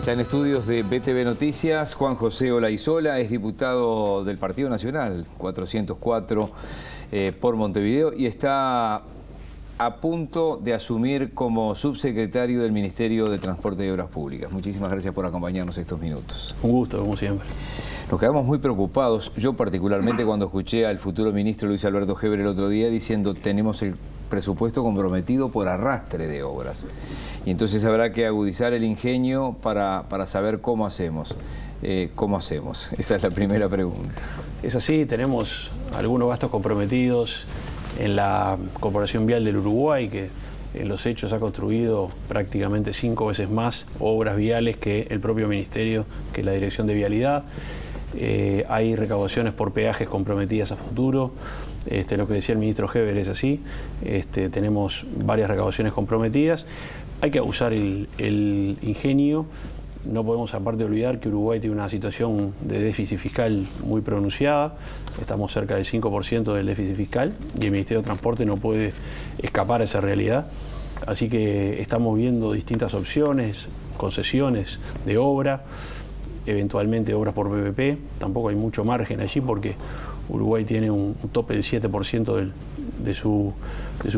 Está en estudios de BTV Noticias, Juan José Olaizola, es diputado del Partido Nacional 404 por Montevideo y está a punto de asumir como subsecretario del Ministerio de Transporte y Obras Públicas. Muchísimas gracias por acompañarnos estos minutos. Un gusto, como siempre. Nos quedamos muy preocupados, yo particularmente cuando escuché al futuro ministro Luis Alberto Heber el otro día diciendo tenemos el presupuesto comprometido por arrastre de obras. Y entonces habrá que agudizar el ingenio para saber cómo hacemos. ¿Cómo hacemos? Esa es la primera pregunta. Es así, tenemos algunos gastos comprometidos en la Corporación Vial del Uruguay, que en los hechos ha construido prácticamente 5 veces más obras viales que el propio Ministerio, que la Dirección de Vialidad. Hay recaudaciones por peajes comprometidas a futuro. Lo que decía el ministro Heber es así. Tenemos varias recaudaciones comprometidas. Hay que abusar el ingenio. No podemos aparte olvidar que Uruguay tiene una situación de déficit fiscal muy pronunciada. Estamos cerca del 5% del déficit fiscal y el Ministerio de Transporte no puede escapar a esa realidad. Así que estamos viendo distintas opciones, concesiones de obra, eventualmente obras por PPP. Tampoco hay mucho margen allí porque Uruguay tiene un tope del 7% de su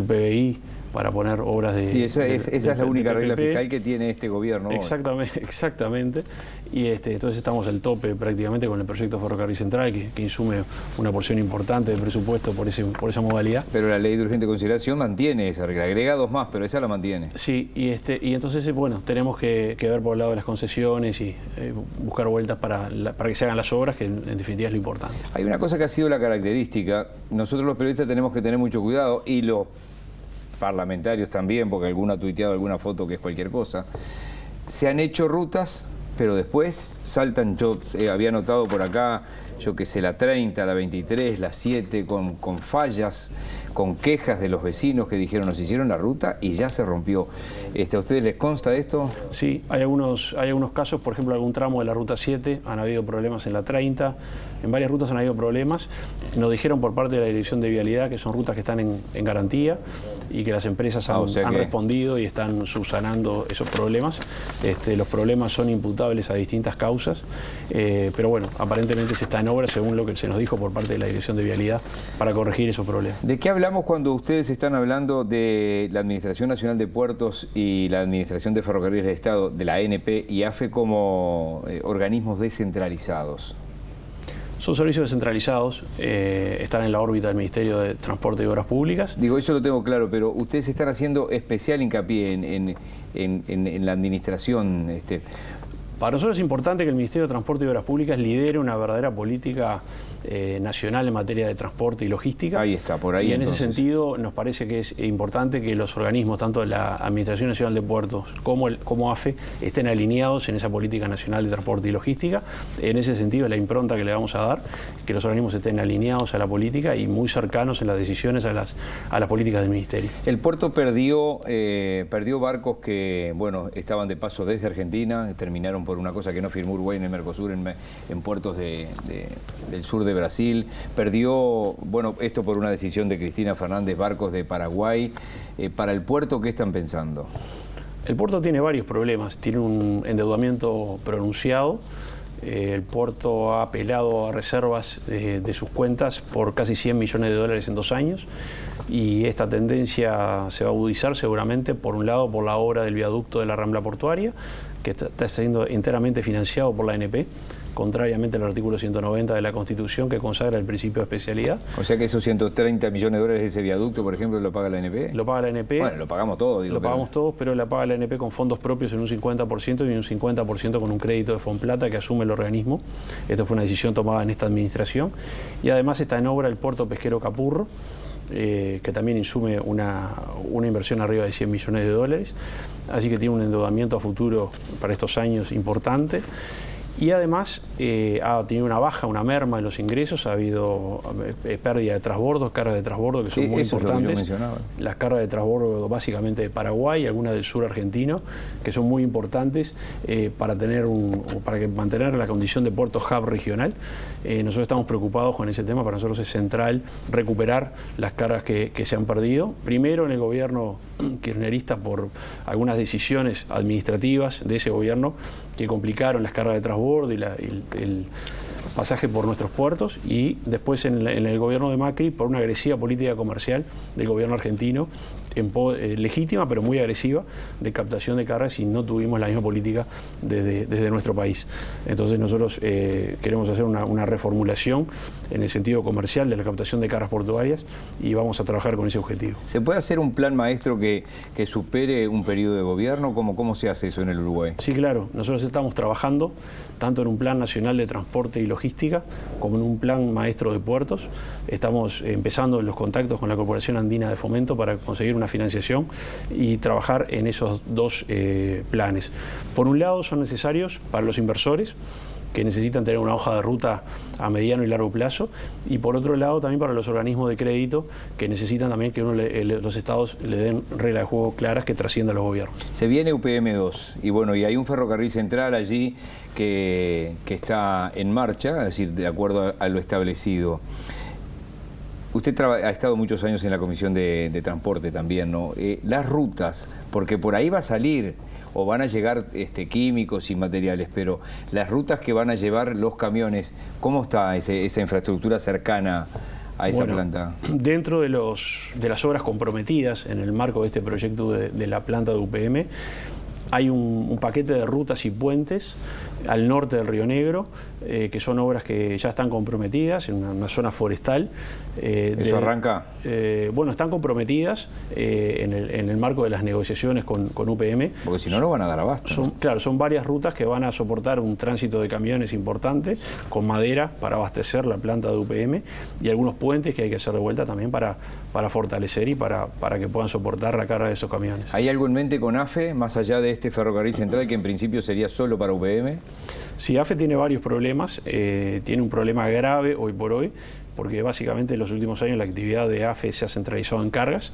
PBI para poner obras de... Sí, esa es la única regla fiscal que tiene este gobierno. Exactamente. Y entonces estamos al tope prácticamente con el proyecto Ferrocarril Central, que insume una porción importante del presupuesto por esa modalidad. Pero la ley de urgente consideración mantiene esa regla, agrega 2 más, pero esa la mantiene. Sí, y entonces, bueno, tenemos que ver por el lado de las concesiones y buscar vueltas para que se hagan las obras, que en definitiva es lo importante. Hay una cosa que ha sido la característica, nosotros los periodistas tenemos que tener mucho cuidado, y los parlamentarios también, porque alguno ha tuiteado alguna foto que es cualquier cosa. Se han hecho rutas, pero después saltan, yo había notado por acá, yo que sé, la 30, la 23, la 7, con fallas, con quejas de los vecinos que dijeron nos hicieron la ruta y ya se rompió. ¿A ustedes les consta esto? Sí, hay algunos casos, por ejemplo, algún tramo de la ruta 7, han habido problemas en la 30, en varias rutas han habido problemas. Nos dijeron por parte de la Dirección de Vialidad que son rutas que están en garantía y que las empresas han respondido y están subsanando esos problemas. Los problemas son imputables a distintas causas, pero bueno, aparentemente se está en obra según lo que se nos dijo por parte de la Dirección de Vialidad para corregir esos problemas. ¿De qué hablamos cuando ustedes están hablando de la Administración Nacional de Puertos y la Administración de Ferrocarriles del Estado, de la ANP y AFE como organismos descentralizados? Son servicios descentralizados, están en la órbita del Ministerio de Transporte y Obras Públicas. Digo, eso lo tengo claro, pero ustedes están haciendo especial hincapié en la administración. Para nosotros es importante que el Ministerio de Transporte y Obras Públicas lidere una verdadera política nacional en materia de transporte y logística. Ahí está, por ahí. Y en ese sentido nos parece que es importante que los organismos, tanto de la Administración Nacional de Puertos como AFE, estén alineados en esa política nacional de transporte y logística. En ese sentido es la impronta que le vamos a dar, que los organismos estén alineados a la política y muy cercanos en las decisiones a las políticas del Ministerio. El puerto perdió barcos que, bueno, estaban de paso desde Argentina, terminaron por una cosa que no firmó Uruguay en el Mercosur, en puertos del sur de Brasil. Perdió, bueno, esto por una decisión de Cristina Fernández, barcos de Paraguay. Para el puerto, ¿qué están pensando? El puerto tiene varios problemas. Tiene un endeudamiento pronunciado. El puerto ha apelado a reservas de sus cuentas por casi 100 millones de dólares en 2 años y esta tendencia se va a agudizar seguramente, por un lado, por la obra del viaducto de la Rambla Portuaria, que está siendo enteramente financiado por la ANP, contrariamente al artículo 190 de la Constitución que consagra el principio de especialidad. O sea que esos 130 millones de dólares de ese viaducto, por ejemplo, ¿lo paga la ANP? Lo paga la ANP. Bueno, lo pagamos todos, digo. Lo pagamos todos, pero la paga la ANP con fondos propios en un 50% y un 50% con un crédito de Fonplata que asume el organismo. Esto fue una decisión tomada en esta administración. Y además está en obra el puerto pesquero Capurro, que también insume una inversión arriba de 100 millones de dólares. Así que tiene un endeudamiento a futuro para estos años importante. Y además ha tenido una baja, una merma en los ingresos, ha habido pérdida de transbordos, cargas de transbordo que son muy importantes. Es lo que yo mencionaba. Las cargas de transbordo básicamente de Paraguay, algunas del sur argentino, que son muy importantes para mantener la condición de puerto hub regional. Nosotros estamos preocupados con ese tema, para nosotros es central recuperar las cargas que se han perdido, primero en el gobierno kirchnerista por algunas decisiones administrativas de ese gobierno que complicaron las cargas de transbordo y el pasaje por nuestros puertos, y después en el gobierno de Macri por una agresiva política comercial del gobierno argentino, legítima pero muy agresiva, de captación de cargas, y no tuvimos la misma política desde nuestro país. Entonces nosotros queremos hacer una reformulación en el sentido comercial de la captación de cargas portuarias y vamos a trabajar con ese objetivo. ¿Se puede hacer un plan maestro que supere un periodo de gobierno? ¿Cómo se hace eso en el Uruguay? Sí, claro. Nosotros estamos trabajando tanto en un plan nacional de transporte y logística como en un plan maestro de puertos. Estamos empezando los contactos con la Corporación Andina de Fomento para conseguir una financiación y trabajar en esos dos planes. Por un lado, son necesarios para los inversores que necesitan tener una hoja de ruta a mediano y largo plazo, y por otro lado también para los organismos de crédito que necesitan también que los estados le den reglas de juego claras que trasciendan los gobiernos. Se viene UPM2 y bueno, y hay un ferrocarril central allí que está en marcha, es decir, de acuerdo a lo establecido. Usted ha estado muchos años en la Comisión de Transporte también, ¿no? Las rutas, porque por ahí va a salir o van a llegar químicos y materiales, pero las rutas que van a llevar los camiones, ¿cómo está esa infraestructura cercana a esa planta? Dentro de las obras comprometidas en el marco de este proyecto de la planta de UPM, hay un paquete de rutas y puentes al norte del Río Negro, que son obras que ya están comprometidas en una zona forestal. ¿Eso arranca? Bueno, están comprometidas en el marco de las negociaciones con UPM. Porque si no, no van a dar abasto. Claro, son varias rutas que van a soportar un tránsito de camiones importante, con madera para abastecer la planta de UPM, y algunos puentes que hay que hacer de vuelta también para fortalecer y para que puedan soportar la carga de esos camiones. ¿Hay algo en mente con AFE, más allá de este ferrocarril central que en principio sería solo para UPM? Sí, AFE tiene varios problemas, tiene un problema grave hoy por hoy, porque básicamente en los últimos años la actividad de AFE se ha centralizado en cargas,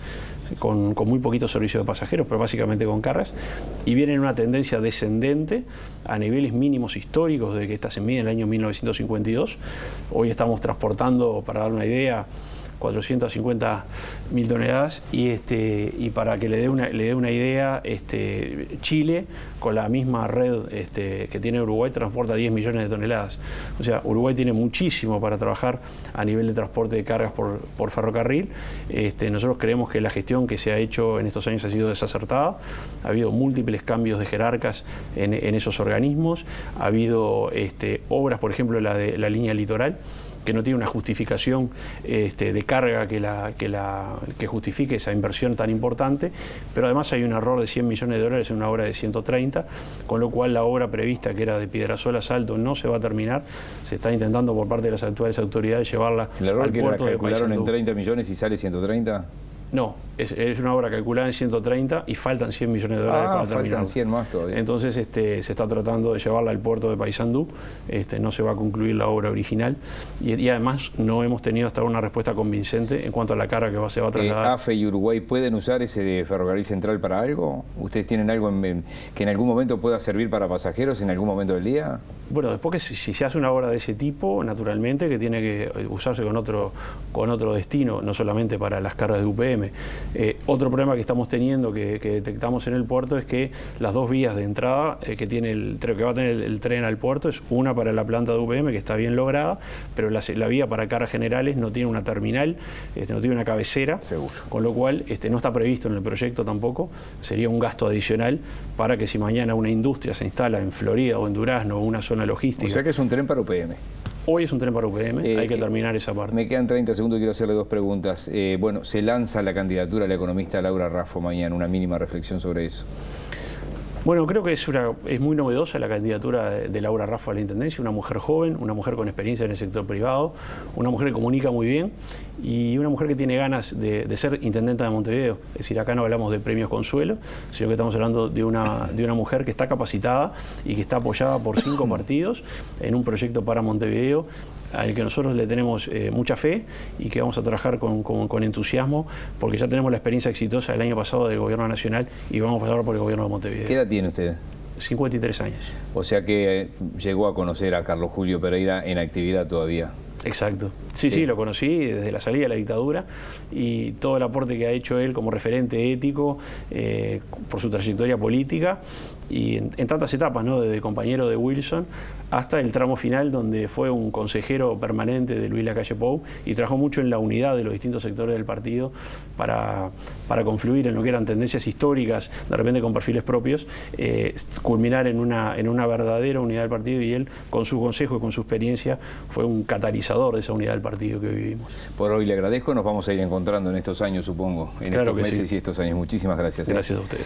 con muy poquito servicio de pasajeros, pero básicamente con cargas, y viene en una tendencia descendente a niveles mínimos históricos de que esta se mide en el año 1952. Hoy estamos transportando, para dar una idea, 450.000 toneladas, y para que le dé una idea, Chile, con la misma red que tiene Uruguay, transporta 10 millones de toneladas. O sea, Uruguay tiene muchísimo para trabajar a nivel de transporte de cargas por ferrocarril. Nosotros creemos que la gestión que se ha hecho en estos años ha sido desacertada. Ha habido múltiples cambios de jerarcas en esos organismos. Ha habido obras, por ejemplo, la de la línea litoral, que no tiene una justificación de carga que justifique esa inversión tan importante, pero además hay un error de 100 millones de dólares en una obra de 130, con lo cual la obra prevista, que era de Piedrasol a Salto, no se va a terminar. Se está intentando por parte de las actuales autoridades llevarla al puerto de Paysandú. ¿El error que calcularon en 30 millones y sale 130? No, es una obra calculada en 130 y faltan 100 millones de dólares para terminar. Faltan 100 más todavía. Entonces se está tratando de llevarla al puerto de Paysandú. No se va a concluir la obra original y además no hemos tenido hasta ahora una respuesta convincente en cuanto a la carga que se va a trasladar. ¿AFE y Uruguay pueden usar ese de ferrocarril central para algo? ¿Ustedes tienen algo que en algún momento pueda servir para pasajeros en algún momento del día? Bueno, después que si se hace una obra de ese tipo, naturalmente que tiene que usarse con otro destino, no solamente para las cargas de UPM. Otro problema que estamos teniendo, que detectamos en el puerto, es que las dos vías de entrada que va a tener el tren al puerto es una para la planta de UPM, que está bien lograda, pero la vía para cargas generales no tiene una terminal, no tiene una cabecera. Seguro. Con lo cual no está previsto en el proyecto tampoco. Sería un gasto adicional para que si mañana una industria se instala en Florida o en Durazno o una zona logística. O sea que es un tren para UPM. Hoy es un tren para UPM, hay que terminar esa parte. Me quedan 30 segundos y quiero hacerle dos preguntas. Bueno, se lanza la candidatura a la economista Laura Raffo mañana, una mínima reflexión sobre eso. Bueno, creo que es muy novedosa la candidatura de Laura Raffo a la Intendencia, una mujer joven, una mujer con experiencia en el sector privado, una mujer que comunica muy bien y una mujer que tiene ganas de ser intendenta de Montevideo. Es decir, acá no hablamos de premios Consuelo, sino que estamos hablando de una mujer que está capacitada y que está apoyada por 5 partidos en un proyecto para Montevideo al que nosotros le tenemos mucha fe y que vamos a trabajar con entusiasmo, porque ya tenemos la experiencia exitosa del año pasado del Gobierno Nacional y vamos a pasar por el Gobierno de Montevideo. ¿Qué edad tiene usted? 53 años. O sea que llegó a conocer a Carlos Julio Pereira en actividad todavía. Exacto. Sí, lo conocí desde la salida de la dictadura y todo el aporte que ha hecho él como referente ético por su trayectoria política y en tantas etapas, ¿no? Desde compañero de Wilson hasta el tramo final donde fue un consejero permanente de Luis Lacalle Pou y trabajó mucho en la unidad de los distintos sectores del partido para confluir en lo que eran tendencias históricas, de repente con perfiles propios, culminar en una verdadera unidad del partido, y él con su consejo y con su experiencia fue un catalizador de esa unidad del partido que hoy vivimos. Por hoy le agradezco, nos vamos a ir encontrando en estos años, supongo, en estos meses y estos años. Muchísimas gracias. Gracias a ustedes.